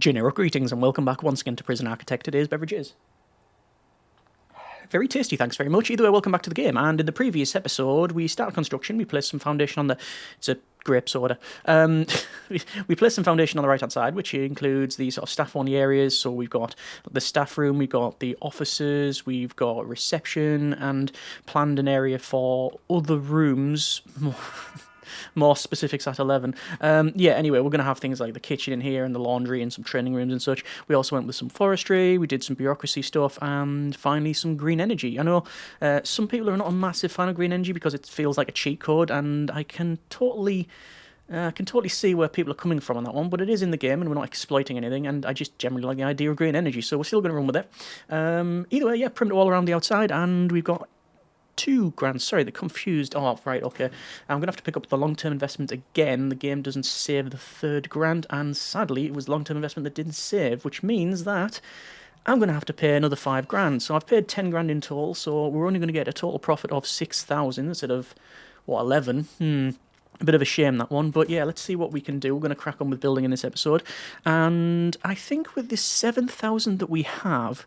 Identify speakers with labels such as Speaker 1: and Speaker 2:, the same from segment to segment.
Speaker 1: Generic greetings and welcome back once again to Prison Architect. Today's beverage is very tasty, thanks very much. Either way, welcome back to the game. And in the previous episode, we started construction. We placed some foundation on the... It's a grape soda. We placed some foundation on the right-hand side, which includes the sort of staff-only areas. So we've got the staff room, we've got the offices, we've got reception, and planned an area for other rooms... More specifics at 11. Anyway, we're going to have things like the kitchen in here and the laundry and some training rooms and such. We also went with some forestry, we did some bureaucracy stuff, and finally some green energy. I know some people are not a massive fan of green energy because it feels like a cheat code, and I can totally see where people are coming from on that one, but it is in the game and we're not exploiting anything, and I just generally like the idea of green energy, so we're still going to run with it. Either way, yeah, perimeter all around the outside, and we've got £2,000. Sorry, they're confused. Oh, right, okay. I'm going to have to pick up the long-term investment again. The game doesn't save the £3,000, and sadly, it was long-term investment that didn't save, which means that I'm going to have to pay another £5,000. So I've paid £10,000 in total, so we're only going to get a total profit of 6,000 instead of, 11? A bit of a shame, that one, but yeah, let's see what we can do. We're going to crack on with building in this episode, and I think with this 7,000 that we have,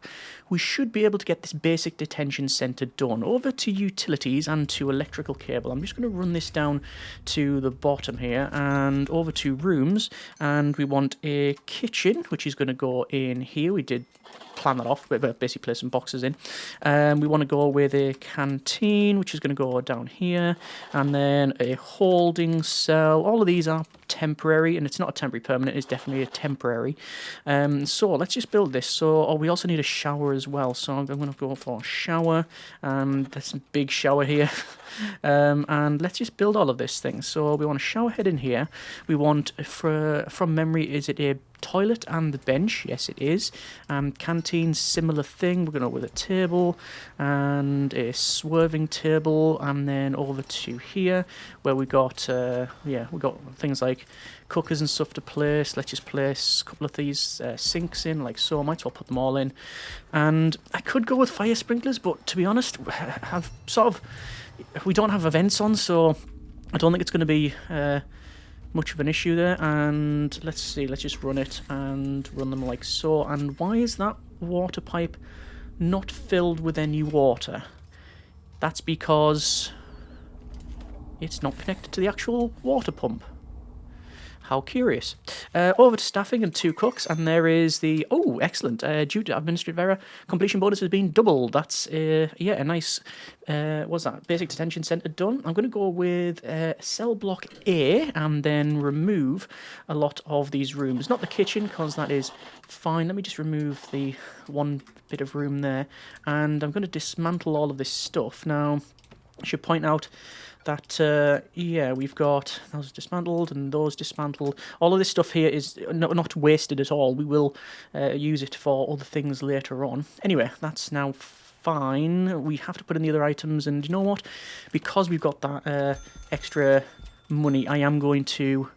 Speaker 1: we should be able to get this basic detention centre done. Over to utilities and to electrical cable. I'm just going to run this down to the bottom here, and over to rooms, and we want a kitchen, which is going to go in here. We did plan that off, but basically place some boxes in. We want to go with a canteen, which is going to go down here, and then a holding cell. All of these are temporary, and it's not a temporary permanent, it's definitely a temporary. So let's just build this. So we also need a shower as well, so I'm going to go for a shower. There's a big shower here. And let's just build all of this thing. So we want a shower head in here. We want, from memory, is it a toilet and the bench? Yes, it is. Canteen, similar thing. We're going to go with a table and a swerving table, and then over to here where we got we got things like cookers and stuff to place. Let's just place a couple of these sinks in, like so. I might as well put them all in. And I could go with fire sprinklers, but to be honest, we don't have events on, so I don't think it's going to be much of an issue there. And let's see, let's just run it and run them like so. And why is that water pipe not filled with any water? That's because it's not connected to the actual water pump. How curious. Over to staffing and 2 cooks, and there is the... Oh, excellent. Due to administrative error, completion bonus has been doubled. That's, a nice... what's that? Basic detention centre done. I'm going to go with cell block A and then remove a lot of these rooms. Not the kitchen, because that is fine. Let me just remove the one bit of room there. And I'm going to dismantle all of this stuff. Now, I should point out that, we've got those dismantled and those dismantled. All of this stuff here is not wasted at all. We will use it for other things later on. Anyway, that's now fine. We have to put in the other items, and you know what? Because we've got that extra money, I am going to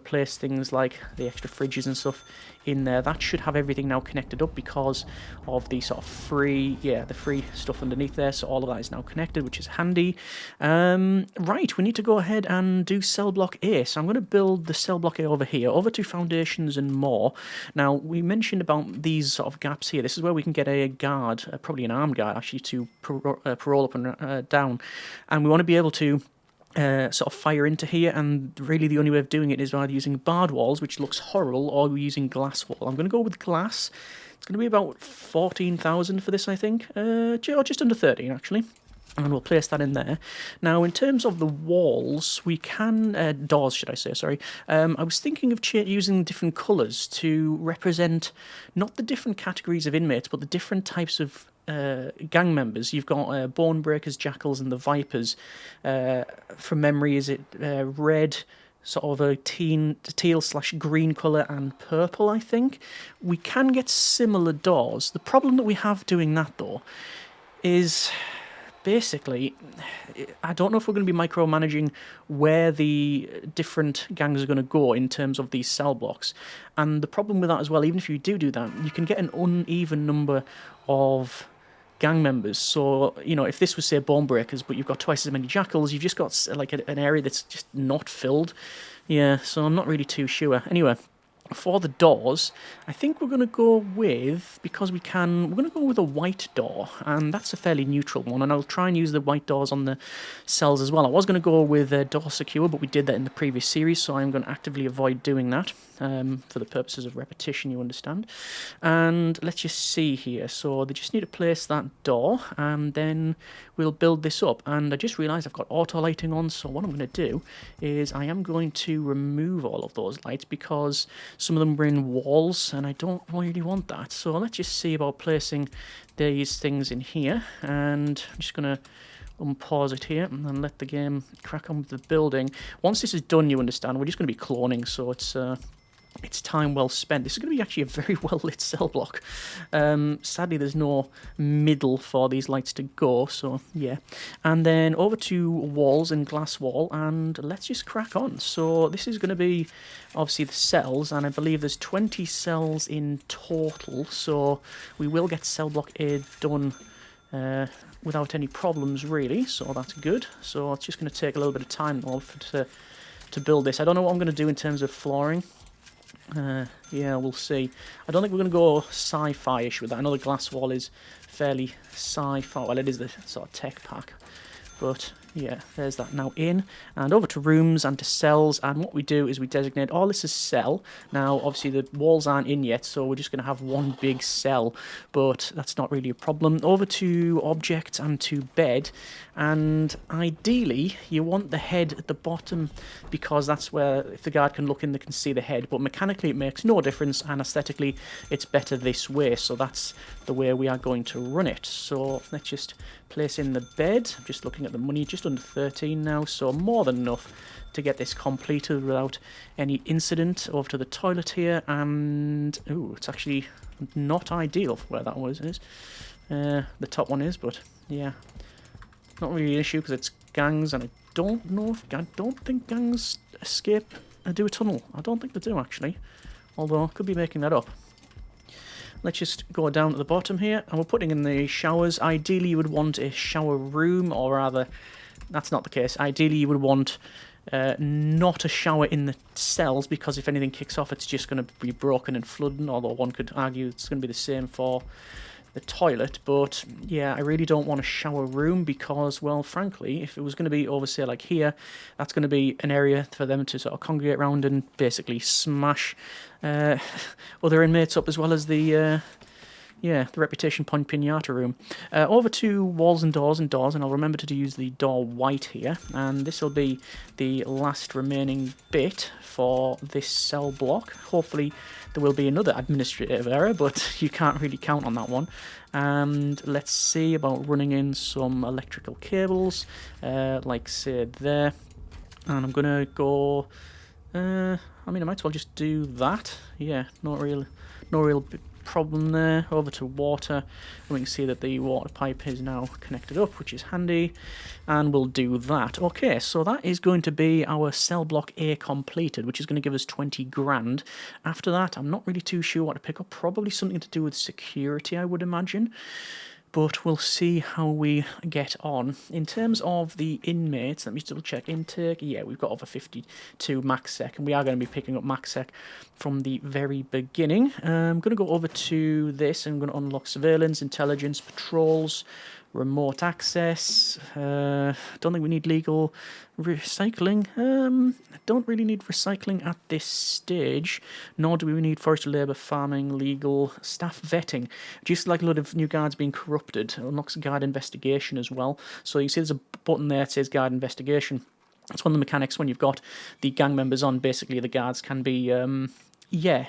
Speaker 1: place things like the extra fridges and stuff in there. That should have everything now connected up because of the sort of free stuff underneath there. So all of that is now connected, which is handy. Right, we need to go ahead and do cell block A. So I'm going to build the cell block A over here, over to foundations and more. Now, we mentioned about these sort of gaps here. This is where we can get a guard, probably an armed guard actually, to parole up and down. And we want to be able to sort of fire into here, and really the only way of doing it is either using barred walls, which looks horrible, or we're using glass wall. I'm going to go with glass. It's going to be about 14,000 for this, I think, or just under 13 actually. And we'll place that in there. Now, in terms of the walls, we can... doors, should I say, sorry. I was thinking of using different colours to represent not the different categories of inmates, but the different types of gang members. You've got bone breakers, jackals, and the vipers. From memory, is it red, sort of a teal/green colour, and purple, I think? We can get similar doors. The problem that we have doing that, though, is... basically, I don't know if we're going to be micromanaging where the different gangs are going to go in terms of these cell blocks. And the problem with that as well, even if you do that, you can get an uneven number of gang members. So, if this was, say, bone breakers, but you've got twice as many jackals, you've just got, like, an area that's just not filled. Yeah, so I'm not really too sure. Anyway, for the doors, I think we're going to go with, because we can, we're going to go with a white door, and that's a fairly neutral one, and I'll try and use the white doors on the cells as well. I was going to go with door secure, but we did that in the previous series, so I'm going to actively avoid doing that, for the purposes of repetition, you understand. And let's just see here, so they just need to place that door, and then we'll build this up. And I just realised I've got auto lighting on, so what I'm going to do is I am going to remove all of those lights, because some of them were in walls, and I don't really want that. So let's just see about placing these things in here, and I'm just going to unpause it here and then let the game crack on with the building. Once this is done, you understand, we're just going to be cloning, so it's time well spent. This is going to be actually a very well lit cell block. Sadly, there's no middle for these lights to go, so yeah. And then over to walls and glass wall, and let's just crack on. So this is going to be obviously the cells, and I believe there's 20 cells in total, so we will get cell block A done without any problems, really, so that's good. So it's just going to take a little bit of time to build this. I don't know what I'm going to do in terms of flooring. Yeah, we'll see. I don't think we're going to go sci-fi-ish with that. I know the glass wall is fairly sci-fi. Well, it is the sort of tech pack. But yeah, there's that now in. And over to rooms and to cells. And what we do is we designate all this as cell. Now, obviously, the walls aren't in yet, so we're just going to have one big cell. But that's not really a problem. Over to objects and to bed. And ideally, you want the head at the bottom, because that's where, if the guard can look in, they can see the head. But mechanically, it makes no difference, and aesthetically, it's better this way. So that's the way we are going to run it. So let's just place in the bed. I'm just looking at the money, just under 13 now, so more than enough to get this completed without any incident. Over to the toilet here, and ooh, it's actually not ideal for where that was is. The top one is, but yeah, not really an issue because it's gangs, and I don't think gangs escape and do a tunnel. I don't think they do, actually, although I could be making that up. Let's just go down to the bottom here, and we're putting in the showers. Ideally, you would want a shower room, or rather, that's not the case. Ideally, you would want not a shower in the cells, because if anything kicks off, it's just going to be broken and flooding, although one could argue it's going to be the same for the toilet. But yeah, I really don't want a shower room, because, well, frankly, if it was going to be over, say, like here, that's going to be an area for them to sort of congregate around and basically smash other inmates up, as well as the reputation point pinata room. Over to walls and doors, and I'll remember to use the door white here, and this will be the last remaining bit for this cell block. Hopefully there will be another administrative error, but you can't really count on that one. And let's see about running in some electrical cables, like say there, and I'm gonna go, I mean, I might as well just do that. Yeah, no real problem there. Over to water, and we can see that the water pipe is now connected up, which is handy, and we'll do that. Okay, so that is going to be our cell block A completed, which is going to give us 20 grand. After that, I'm not really too sure what to pick up. Probably something to do with security, I would imagine. But we'll see how we get on. In terms of the inmates, let me just double check intake. Yeah, we've got over 52 max sec, and we are going to be picking up max sec from the very beginning. I'm going to go over to this, and I'm going to unlock surveillance, intelligence, patrols, remote access. Don't think we need legal recycling. I don't really need recycling at this stage, nor do we need forestry, labour, farming, legal, staff vetting. Just like a lot of new guards being corrupted. It unlocks guard investigation as well. So you see there's a button there that says guard investigation. That's one of the mechanics when you've got the gang members on. Basically, the guards can be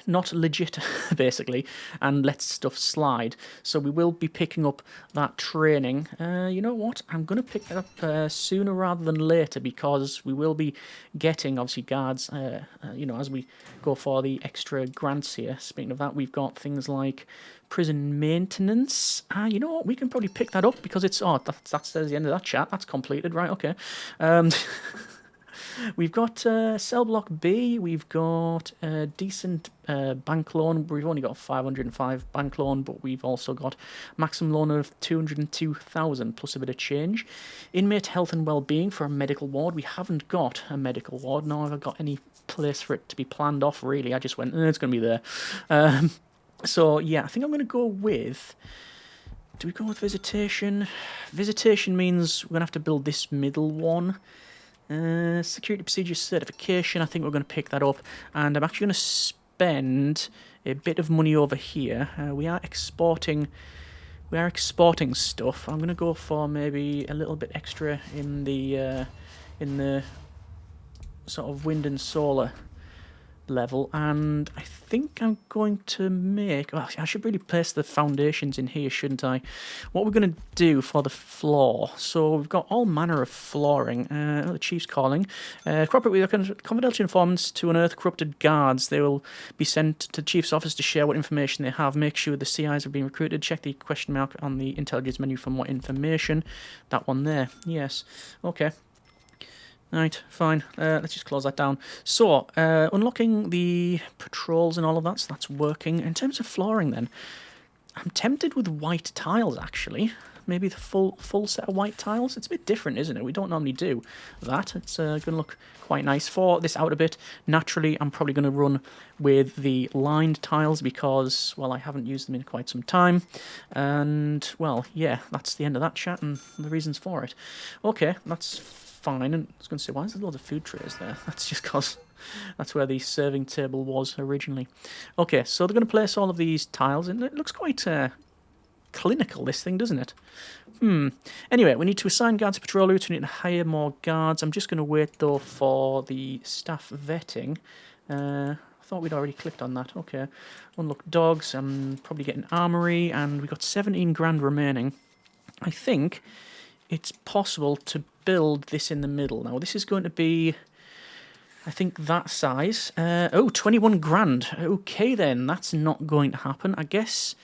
Speaker 1: not legit, basically, and let stuff slide. So we will be picking up that training. You know what? I'm going to pick that up sooner rather than later, because we will be getting, obviously, guards, as we go for the extra grants here. Speaking of that, we've got things like prison maintenance. You know what? We can probably pick that up, because it's... Oh, that's the end of that chat. That's completed. Right, okay. We've got cell block B, we've got a decent bank loan. We've only got 505 bank loan, but we've also got maximum loan of 202,000 plus a bit of change. Inmate health and well-being for a medical ward. We haven't got a medical ward, nor have I got any place for it to be planned off, really. I just went, it's going to be there. So, yeah, I think I'm going to go with... Do we go with visitation? Visitation means we're going to have to build this middle one. Security procedures certification, I think we're going to pick that up. And I'm actually going to spend a bit of money over here. We are exporting stuff. I'm going to go for maybe a little bit extra in the sort of wind and solar level, and I think I'm going to make... Well, I should really place the foundations in here, shouldn't I? What we're going to do for the floor... So we've got all manner of flooring. The chief's calling. Cooperate with confidential informants to unearth corrupted guards. They will be sent to the chief's office to share what information they have. Make sure the CIs have been recruited. Check the question mark on the intelligence menu for more information. That one there. Yes. Okay. Right, fine. Let's just close that down. So, unlocking the patrols and all of that, so that's working. In terms of flooring then, I'm tempted with white tiles, actually. Maybe the full set of white tiles. It's a bit different, isn't it? We don't normally do that. It's going to look quite nice. For this outer bit, naturally, I'm probably going to run with the lined tiles because, well, I haven't used them in quite some time. And, well, yeah, that's the end of that chat and the reasons for it. Okay, that's fine. And I was going to say, why is there loads of food trays there? That's just because that's where the serving table was originally. Okay, so they're going to place all of these tiles in. It looks quite clinical, this thing, doesn't it? Anyway, we need to assign guards to patrol routes. We need to hire more guards. I'm just going to wait, though, for the staff vetting. I thought we'd already clicked on that. Okay. Unlock dogs. I'm probably getting armory, and we've got 17 grand remaining. I think it's possible to build this in the middle. Now, this is going to be, I think, that size. 21 grand. Okay, then. That's not going to happen. I guess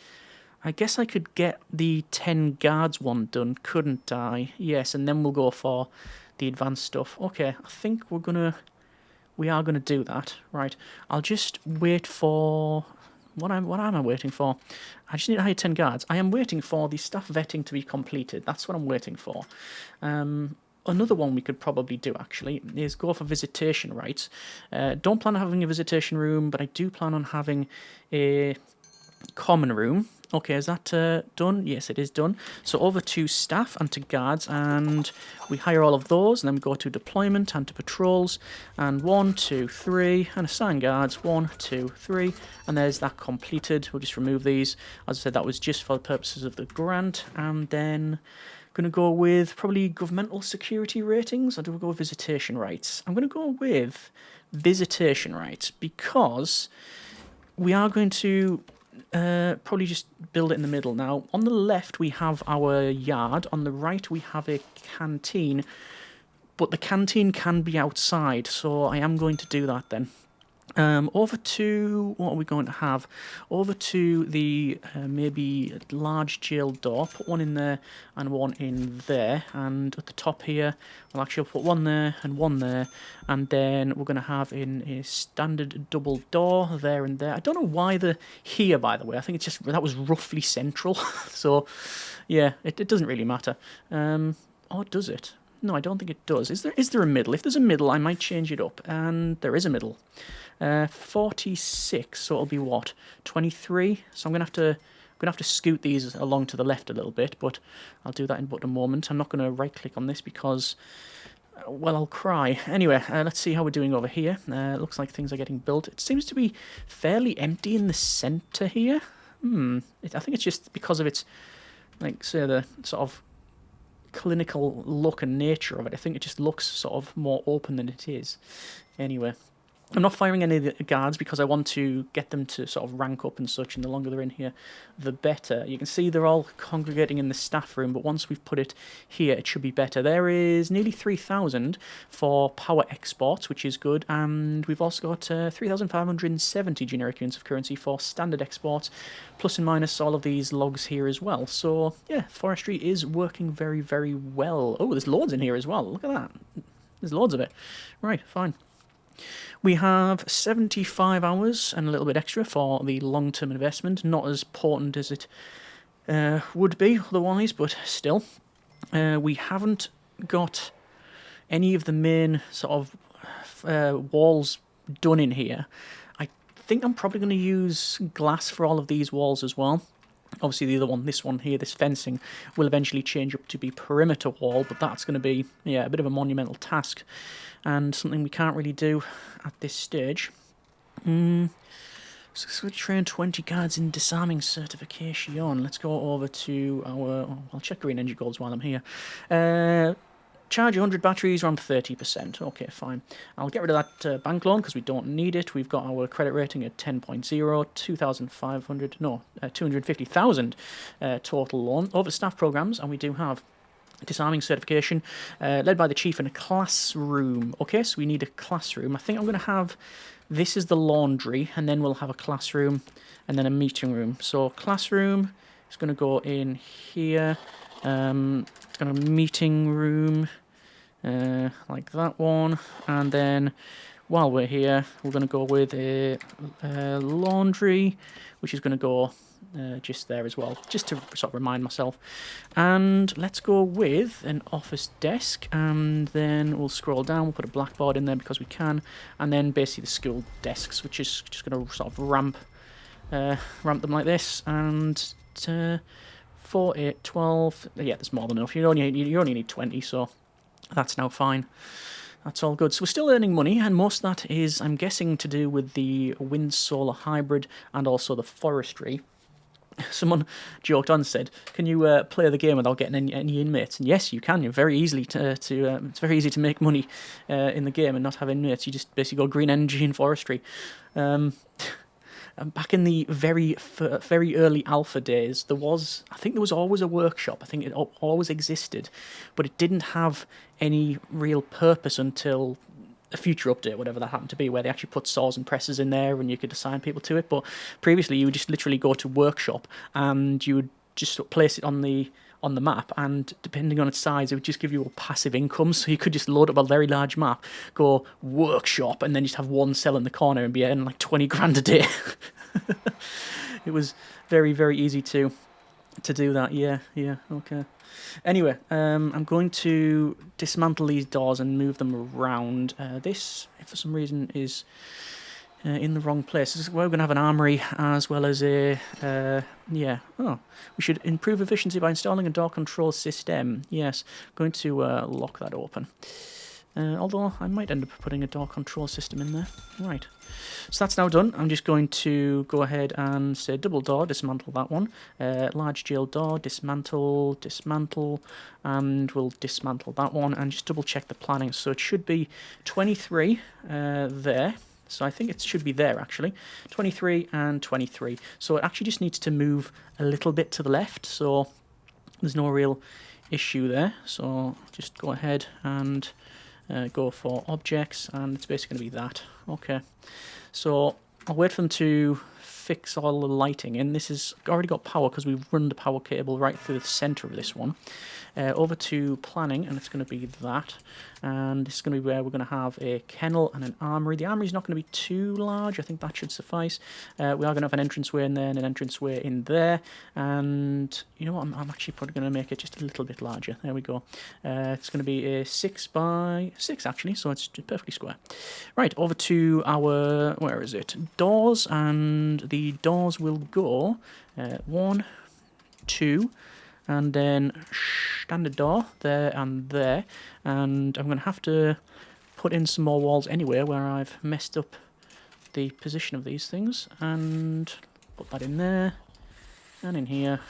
Speaker 1: I could get the 10 guards one done, couldn't I? Yes, and then we'll go for the advanced stuff. Okay, I think we are gonna do that. Right. I'll just wait for... What am I waiting for? I just need to hire 10 guards. I am waiting for the staff vetting to be completed. That's what I'm waiting for. Another one we could probably do, actually, is go for visitation rights. Don't plan on having a visitation room, but I do plan on having a common room. Okay, is that done? Yes, it is done. So over to staff and to guards, and we hire all of those, and then we go to deployment and to patrols, and 1, 2, 3, and assign guards, 1, 2, 3, and there's that completed. We'll just remove these. As I said, that was just for the purposes of the grant, and then going to go with probably governmental security ratings, or do we go with visitation rights? I'm going to go with visitation rights, because we are going to probably just build it in the middle. Now, on the left we have our yard, on the right we have a canteen, but the canteen can be outside, so I am going to do that then. Over to, what are we going to have? Over to the maybe large jail door. Put one in there and one in there. And at the top here, I'll actually put one there, and then we're going to have in a standard double door there and there. I don't know why they're here, by the way. I think it's just that was roughly central. So, yeah, it doesn't really matter. Or does it? No, I don't think it does. Is there a middle? If there's a middle, I might change it up. And there is a middle. 46, so it'll be what? 23? So I'm gonna have to scoot these along to the left a little bit, but I'll do that in but a moment. I'm not gonna right click on this because, well, I'll cry. Anyway, let's see how we're doing over here. Looks like things are getting built. It seems to be fairly empty in the center here. I think it's just because of its, like, say, the sort of clinical look and nature of it. I think it just looks sort of more open than it is. Anyway, I'm not firing any of the guards because I want to get them to sort of rank up and such, and the longer they're in here, the better. You can see they're all congregating in the staff room, but once we've put it here, it should be better. There is nearly 3,000 for power exports, which is good, and we've also got 3,570 generic units of currency for standard exports, plus and minus all of these logs here as well. So, yeah, forestry is working very, very well. Oh, there's loads in here as well. Look at that. There's loads of it. Right, fine. We have 75 hours and a little bit extra for the long-term investment. Not as important as it would be otherwise, but still. We haven't got any of the main sort of walls done in here. I think I'm probably going to use glass for all of these walls as well. Obviously the other one, this one here, this fencing, will eventually change up to be perimeter wall, but that's going to be, yeah, a bit of a monumental task and something we can't really do at this stage. So we train 20 guards in disarming certification. Let's go over to our... Oh, I'll check green energy goals while I'm here. Charge 100 batteries, around 30%. Okay, fine. I'll get rid of that bank loan because we don't need it. We've got our credit rating at 10.0, 2,500... No, 250,000 total loan. Over staff programs, and we do have disarming certification, led by the chief in a classroom. Okay, so we need a classroom. I think I'm going to have... This is the laundry, and then we'll have a classroom and then a meeting room. So classroom is going to go in here. It's got a meeting room, like that one. And then while we're here, we're going to go with a laundry, which is going to go just there as well, just to sort of remind myself. And let's go with an office desk, and then we'll scroll down, we'll put a blackboard in there because we can, and then basically the school desks, which is just going to sort of ramp them like this, and 4, 8, 12, yeah, there's more than enough. You only need 20, so that's now fine. That's all good. So we're still earning money, and most of that is, I'm guessing, to do with the wind-solar hybrid and also the forestry. Someone joked on and said, "Can you play the game without getting any inmates?" And yes, you can. You're very easily it's very easy to make money in the game and not have inmates. You just basically go green energy and forestry. Back in the very early alpha days, I think there was always a workshop. I think it always existed, but it didn't have any real purpose until a future update, whatever that happened to be, where they actually put saws and presses in there and you could assign people to it. But previously, you would just literally go to workshop and you would just place it on the map, and depending on its size, it would just give you a passive income. So you could just load up a very large map, go workshop, and then just have one cell in the corner and be earning like 20 grand a day. It was very, very easy to do that. Yeah, okay. Anyway, I'm going to dismantle these doors and move them around. This, if for some reason, is in the wrong place. This is where we're going to have an armory as well as a... yeah. Oh, we should improve efficiency by installing a door control system. Yes, going to lock that open. Although I might end up putting a door control system in there. Right. So that's now done. I'm just going to go ahead and say double door, dismantle that one. Large jail door, dismantle, and we'll dismantle that one and just double check the planning. So it should be 23 there. So I think it should be there, actually. 23 and 23. So it actually just needs to move a little bit to the left. So there's no real issue there. So just go ahead and... go for objects, and it's basically going to be that. Okay, so I'll wait for them to fix all the lighting, and this has already got power because we've run the power cable right through the center of this one. Over to planning, and it's going to be that, and this is going to be where we're going to have a kennel and an armory. The armory is not going to be too large. I think that should suffice. We are going to have an entranceway in there and an entranceway in there, and you know what, I'm actually probably going to make it just a little bit larger. There we go. It's going to be a 6 by 6 actually, so it's just perfectly square. Right, over to our, where is it, doors, and the doors will go 1, 2, and then standard door there and there, and I'm going to have to put in some more walls anyway where I've messed up the position of these things, and put that in there and in here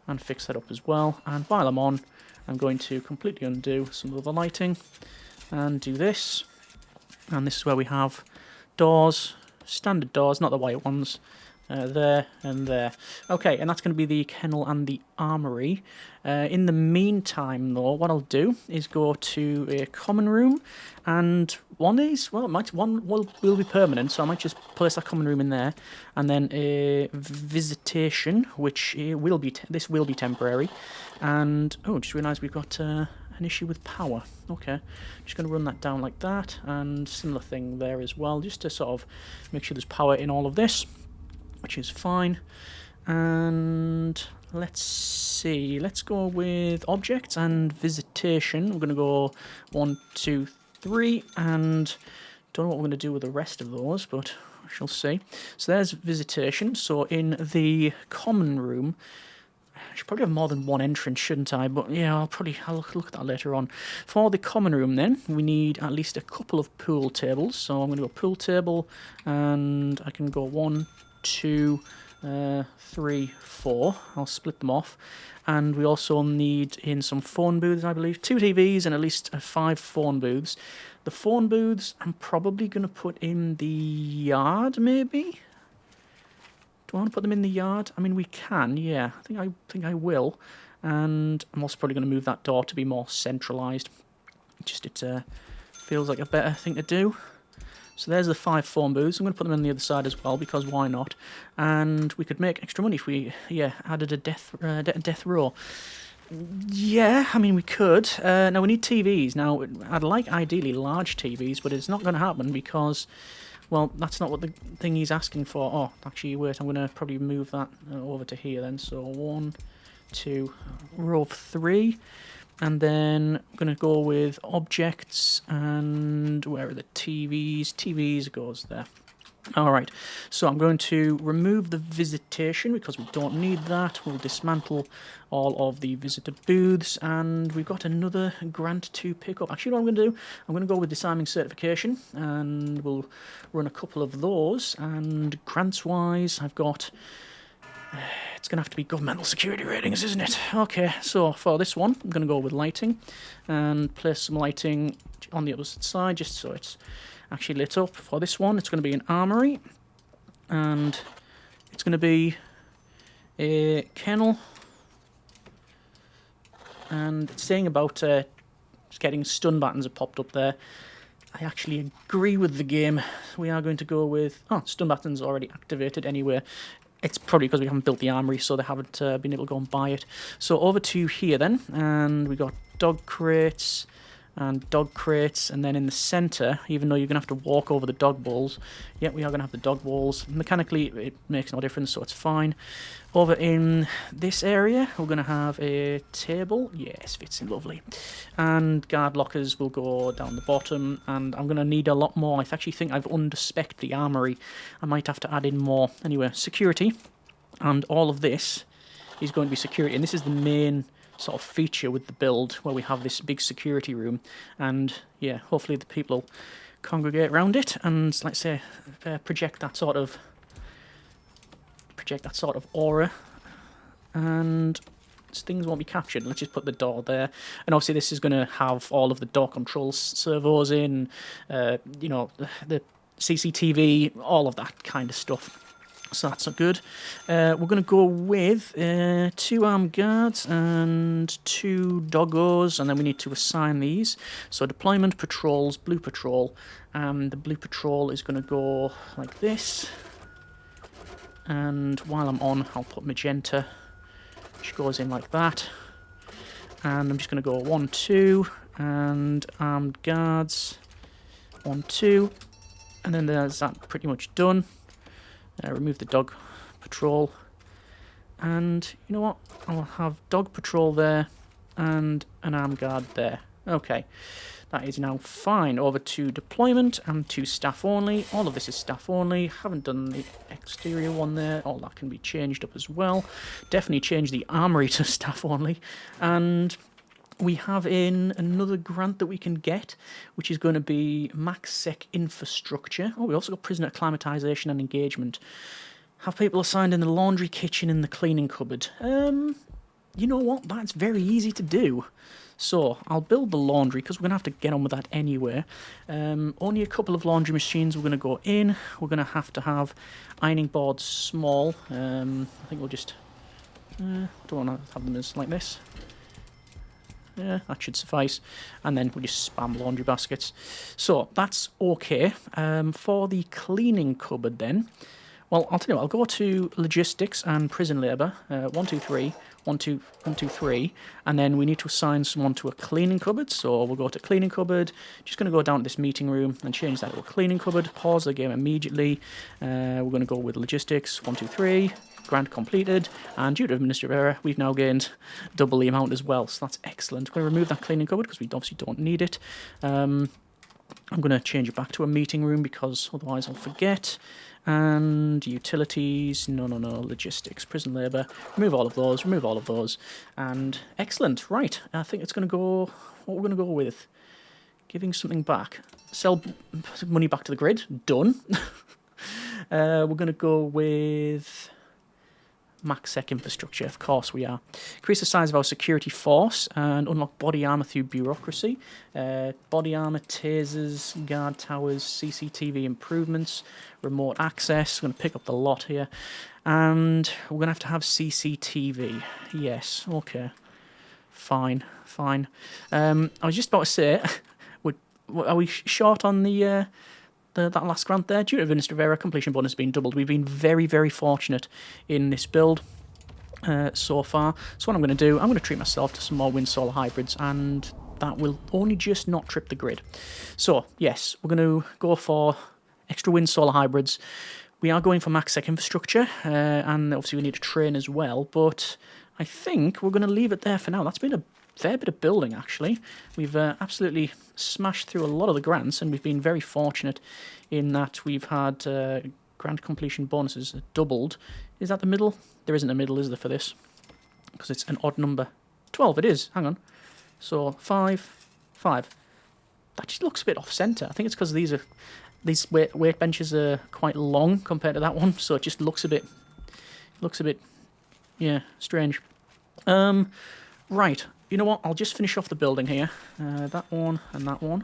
Speaker 1: and fix that up as well. And while I'm on, I'm going to completely undo some of the lighting and do this, and this is where we have doors, standard doors, not the white ones, there and there. Okay, and that's going to be the kennel and the armory. In the meantime, though, what I'll do is go to a common room, and one is, well, one will be permanent, so I might just place that common room in there, and then a visitation, which will be this will be temporary. And oh, just realised we've got an issue with power. Okay, just going to run that down like that, and similar thing there as well, just to sort of make sure there's power in all of this, which is fine. And let's see, let's go with objects and visitation. We're going to go 1, 2, 3, and Don't know what we're going to do with the rest of those, but we shall see. So there's visitation. So in the common room, I should probably have more than one entrance, shouldn't I? But yeah, I'll look at that later on. For the common room then, we need at least a couple of pool tables. So I'm going to go pool table, and I can go 1, 2, 3, 4. I'll split them off. And we also need in some phone booths, I believe. 2 TVs and at least 5 phone booths. The phone booths I'm probably going to put in the yard, maybe? Do I want to put them in the yard? I mean, we can, yeah. I think I will. And I'm also probably going to move that door to be more centralised. Just it feels like a better thing to do. So there's the 5 phone booths. I'm going to put them on the other side as well, because why not? And we could make extra money if we, added a death row. Yeah, I mean, we could. Now, we need TVs. Now, I'd like, ideally, large TVs, but it's not going to happen because... Well, that's not what the thing he's asking for. Oh, actually, wait, I'm going to probably move that over to here then. So 1, 2, row of 3. And then I'm going to go with objects, and where are the TVs? TVs goes there. Alright, so I'm going to remove the visitation because we don't need that. We'll dismantle all of the visitor booths, and we've got another grant to pick up. Actually, what I'm going to do, I'm going to go with disarming certification, and we'll run a couple of those. And grants-wise, I've got... It's going to have to be governmental security ratings, isn't it? Okay, so for this one, I'm going to go with lighting, and place some lighting on the other side, just so it's actually lit up. For this one, it's going to be an armory, and it's going to be a kennel, and it's saying about getting stun buttons have popped up there. I actually agree with the game. We are going to go with... Oh, stun buttons already activated anyway. It's probably because we haven't built the armory, so they haven't been able to go and buy it. So over to here then, and we got dog crates, and then in the centre, even though you're going to have to walk over the dog balls, yeah, we are going to have the dog balls. Mechanically, it makes no difference, so it's fine. Over in this area, we're going to have a table. Yes, fits in lovely. And guard lockers will go down the bottom, and I'm going to need a lot more. I actually think I've under-specced the armory. I might have to add in more. Anyway, security, and all of this is going to be security, and this is the main sort of feature with the build, where we have this big security room, and yeah, hopefully the people will congregate around it and, let's say, project that sort of aura, and things won't be captured. Let's just put the door there, and obviously this is going to have all of the door control servos in, you know, the CCTV, all of that kind of stuff. So that's not good. We're going to go with 2 armed guards and 2 doggos, and then we need to assign these. So deployment, patrols, blue patrol, and the blue patrol is going to go like this. And while I'm on, I'll put magenta, which goes in like that. And I'm just going to go 1, 2, and armed guards, 1, 2, and then there's that pretty much done. Remove the dog patrol, and you know what, I'll have dog patrol there and an armed guard there. Okay, that is now fine. Over to deployment and to staff only. All of this is staff only. Haven't done the exterior one there. All that can be changed up as well. Definitely change the armory to staff only. And we have in another grant that we can get, which is going to be MaxSec infrastructure. Oh, we also got prisoner acclimatization and engagement. Have people assigned in the laundry, kitchen, and the cleaning cupboard. You know what? That's very easy to do. So I'll build the laundry because we're going to have to get on with that anyway. Only a couple of laundry machines we're going to go in. We're going to have ironing boards small. I think we'll just... don't want to have them as like this. Yeah, that should suffice. And then we'll just spam laundry baskets. So that's okay. For the cleaning cupboard then, well, I'll tell you what, I'll go to logistics and prison labour. 1, 2, 3. 1, 2, 1, 2, 3. And then we need to assign someone to a cleaning cupboard. So we'll go to cleaning cupboard. Just going to go down to this meeting room and change that to a cleaning cupboard. Pause the game immediately. We're going to go with logistics. 1, 2, 3. Grant completed, and due to administrative error, we've now gained double the amount as well, so that's excellent. We're going to remove that cleaning cupboard because we obviously don't need it. I'm going to change it back to a meeting room because otherwise I'll forget. And utilities, no, logistics, prison labour, remove all of those, and excellent, right, I think it's going to go, what we're going to go with, giving something back, sell money back to the grid, done. We're going to go with MaxSec infrastructure, of course we are. Increase the size of our security force and unlock body armour through bureaucracy. Body armour, tasers, guard towers, CCTV improvements, remote access. We're going to pick up the lot here. And we're going to have CCTV. Yes, okay. Fine. I was just about to say, are we short on that last grant there? Due to administrative error, completion bonus being doubled. We've been very, very fortunate in this build so far. So what I'm going to do, I'm going to treat myself to some more wind solar hybrids, and that will only just not trip the grid. So yes, we're going to go for extra wind solar hybrids. We are going for MaxSec infrastructure, and obviously we need to train as well, but I think we're going to leave it there for now. That's been a fair bit of building, actually. We've absolutely smashed through a lot of the grants, and we've been very fortunate in that we've had grant completion bonuses doubled. Is that the middle? There isn't a middle, is there, for this? Because it's an odd number. 12, it is. Hang on. So, 5. That just looks a bit off-centre. I think it's because these weight benches are quite long compared to that one, so it just looks a bit, yeah, strange. Right. You know what? I'll just finish off the building here. That one and that one.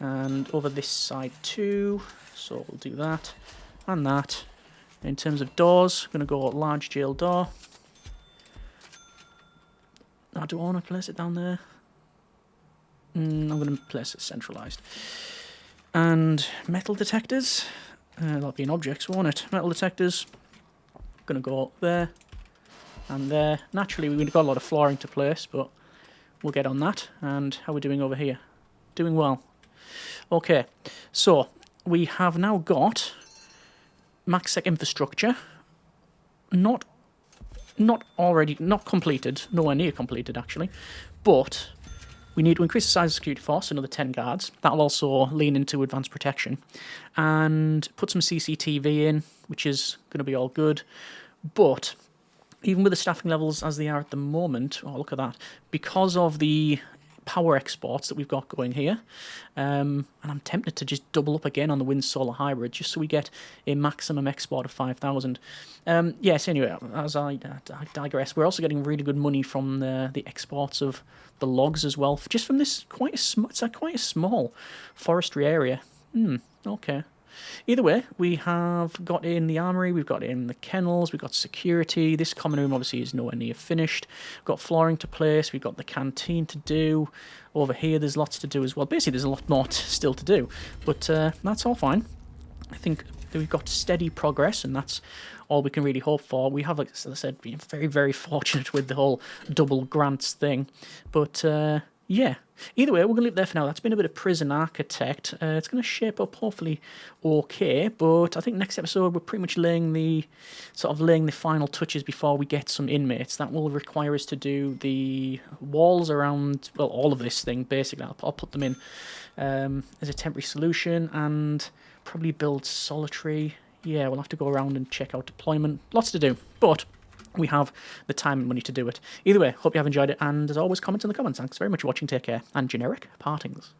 Speaker 1: And over this side too. So we'll do that and that. In terms of doors, I'm going to go large jail door. Now, do I want to place it down there? I'm going to place it centralised. And metal detectors. That'll be in objects, won't it? Metal detectors. Going to go there and there. Naturally, we've got a lot of flooring to place, but we'll get on that. And how are we doing over here? Doing well. Okay, so we have now got MaxSec infrastructure. Not completed, nowhere near completed actually, but we need to increase the size of the security force, another 10 guards. That'll also lean into advanced protection. And put some CCTV in, which is going to be all good. But even with the staffing levels as they are at the moment, oh, look at that, because of the power exports that we've got going here, and I'm tempted to just double up again on the wind solar hybrid just so we get a maximum export of 5,000. Yes, anyway, as I digress, we're also getting really good money from the exports of the logs as well, just from this quite a small forestry area. Okay. Either way, we have got in the armory, we've got in the kennels, we've got security. This common room obviously is nowhere near finished. We've got flooring to place, we've got the canteen to do. Over here there's lots to do as well. Basically there's a lot more still to do, but that's all fine. I think that we've got steady progress, and that's all we can really hope for. We have, as I said, been very, very fortunate with the whole double grants thing, but yeah. Either way, we're going to leave it there for now. That's been a bit of Prison Architect. It's going to shape up hopefully okay, but I think next episode we're pretty much laying the final touches before we get some inmates. That will require us to do the walls around, well, all of this thing basically. I'll put them in as a temporary solution and probably build solitary. Yeah, we'll have to go around and check out deployment. Lots to do, but we have the time and money to do it. Either way, hope you have enjoyed it, and as always, comment in the comments. Thanks very much for watching, take care, and generic partings.